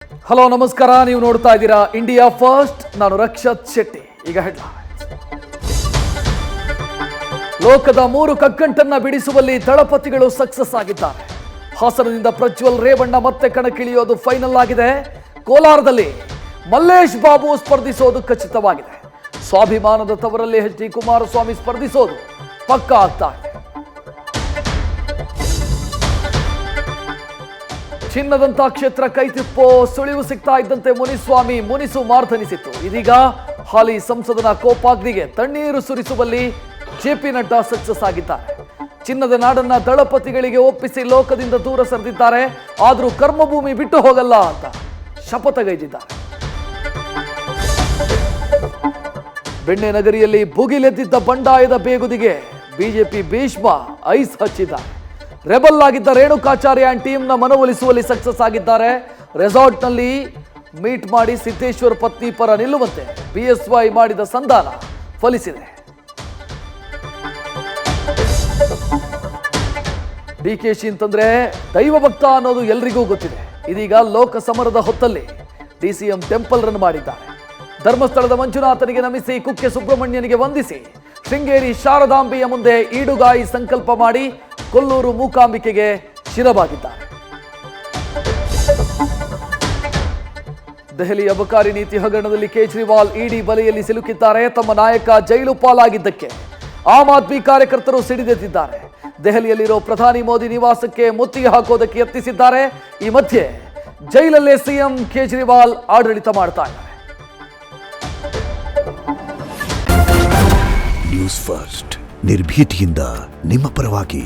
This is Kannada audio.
ಹಲೋ ನಮಸ್ಕಾರ, ನೀವು ನೋಡ್ತಾ ಇದ್ದೀರಾ ಇಂಡಿಯಾ ಫಸ್ಟ್. ನಾನು ರಕ್ಷತ್ ಶೆಟ್ಟಿ. ಈಗ ಹೆಡ್ಲೈನ್ಸ್. ಲೋಕದ 3 ಕಗ್ಗಂಟನ್ನ ಬಿಡಿಸುವಲ್ಲಿ ದಳಪತಿಗಳು ಸಕ್ಸಸ್ ಆಗಿದ್ದಾರೆ. ಹಾಸನದಿಂದ ಪ್ರಜ್ವಲ್ ರೇವಣ್ಣ ಮತ್ತೆ ಕಣಕ್ಕಿಳಿಯೋದು ಫೈನಲ್ ಆಗಿದೆ. ಕೋಲಾರದಲ್ಲಿ ಮಲ್ಲೇಶ್ ಬಾಬು ಸ್ಪರ್ಧಿಸೋದು ಖಚಿತವಾಗಿದೆ. ಸ್ವಾಭಿಮಾನದ ತವರಲ್ಲಿ ಎಚ್ ಡಿ ಕುಮಾರಸ್ವಾಮಿ ಸ್ಪರ್ಧಿಸೋದು ಪಕ್ಕಾ ಆಗ್ತಾ ಇದೆ. ಚಿನ್ನದಂತ ಕ್ಷೇತ್ರ ಕೈತಿಪ್ಪೋ ಸುಳಿವು ಸಿಗ್ತಾ ಇದ್ದಂತೆ ಮುನಿಸು ಮಾರ್ಧನಿಸಿತ್ತು. ಇದೀಗ ಹಾಲಿ ಸಂಸದನ ಕೋಪಾಗ್ನಿಗೆ ತಣ್ಣೀರು ಸುರಿಸುವಲ್ಲಿ ಜೆಪಿ ನಡ್ಡಾ ಸಕ್ಸಸ್ ಆಗಿದ್ದಾರೆ. ಚಿನ್ನದ ನಾಡನ್ನ ದಳಪತಿಗಳಿಗೆ ಒಪ್ಪಿಸಿ ಲೋಕದಿಂದ ದೂರ ಸರಿದಿದ್ದಾರೆ. ಆದರೂ ಕರ್ಮಭೂಮಿ ಬಿಟ್ಟು ಹೋಗಲ್ಲ ಅಂತ ಶಪಥಗೈದಿದ್ದಾರೆ. ಬೆಣ್ಣೆ ನಗರಿಯಲ್ಲಿ ಭುಗಿಲೆದ್ದಿದ್ದ ಬಂಡಾಯದ ಬೇಗುದಿಗೆ ಬಿಜೆಪಿ ಭೀಷ್ಮ ಐಸ್ ಹಚ್ಚಿದ್ದಾರೆ. ರೆಬಲ್ ಆಗಿದ್ದ ರೇಣುಕಾಚಾರ್ಯ ಅಂಡ್ ಟೀಮ್ನ ಮನವೊಲಿಸುವಲ್ಲಿ ಸಕ್ಸಸ್ ಆಗಿದ್ದಾರೆ. ರೆಸಾರ್ಟ್ನಲ್ಲಿ ಮೀಟ್ ಮಾಡಿ ಸಿದ್ದೇಶ್ವರ್ ಪತ್ನಿ ಪರ ನಿಲ್ಲುವಂತೆ ಬಿಎಸ್ವೈ ಮಾಡಿದ ಸಂಧಾನ ಫಲಿಸಿದೆ. ಡಿಕೆಶಿ ಅಂತಂದ್ರೆ ದೈವ ಭಕ್ತ ಅನ್ನೋದು ಎಲ್ರಿಗೂ ಗೊತ್ತಿದೆ. ಇದೀಗ ಲೋಕ ಸಮರದ ಹೊತ್ತಲ್ಲಿ ಡಿಸಿಎಂ ಟೆಂಪಲ್ ರನ್ ಮಾಡಿದ್ದಾರೆ. ಧರ್ಮಸ್ಥಳದ ಮಂಜುನಾಥನಿಗೆ ನಮಿಸಿ, ಕುಕ್ಕೆ ಸುಬ್ರಹ್ಮಣ್ಯನಿಗೆ ವಂದಿಸಿ, ಶೃಂಗೇರಿ ಶಾರದಾಂಬೆಯ ಮುಂದೆ ಈಡುಗಾಯಿ ಸಂಕಲ್ಪ ಮಾಡಿ ಕೊಲ್ಲೂರು ಮೂಕಾಂಬಿಕೆಗೆ ಶಿರಬಾಗಿದ್ದಾರೆ. ದೆಹಲಿ ಅಬಕಾರಿ ನೀತಿ ಹಗರಣದಲ್ಲಿ ಕೇಜ್ರಿವಾಲ್ ಇಡಿ ಬಲೆಯಲ್ಲಿ ಸಿಲುಕಿದ್ದಾರೆ. ತಮ್ಮ ನಾಯಕ ಜೈಲು ಪಾಲಾಗಿದ್ದಕ್ಕೆ ಆಮ್ ಆದ್ಮಿ ಕಾರ್ಯಕರ್ತರು ಸಿಡಿದೆದ್ದಿದ್ದಾರೆ. ದೆಹಲಿಯಲ್ಲಿರೋ ಪ್ರಧಾನಿ ಮೋದಿ ನಿವಾಸಕ್ಕೆ ಮುತ್ತಿಗೆ ಹಾಕೋದಕ್ಕೆ ಯತ್ನಿಸಿದ್ದಾರೆ. ಈ ಮಧ್ಯೆ ಜೈಲಲ್ಲೇ ಸಿಎಂ ಕೇಜ್ರಿವಾಲ್ ಆಡಳಿತ ಮಾಡ್ತಾ ಇದ್ದಾರೆ. ನ್ಯೂಸ್ ಫಸ್ಟ್ ನಿರ್ಭೀತಿಯಿಂದ ನಿಮ್ಮ ಪರವಾಗಿ.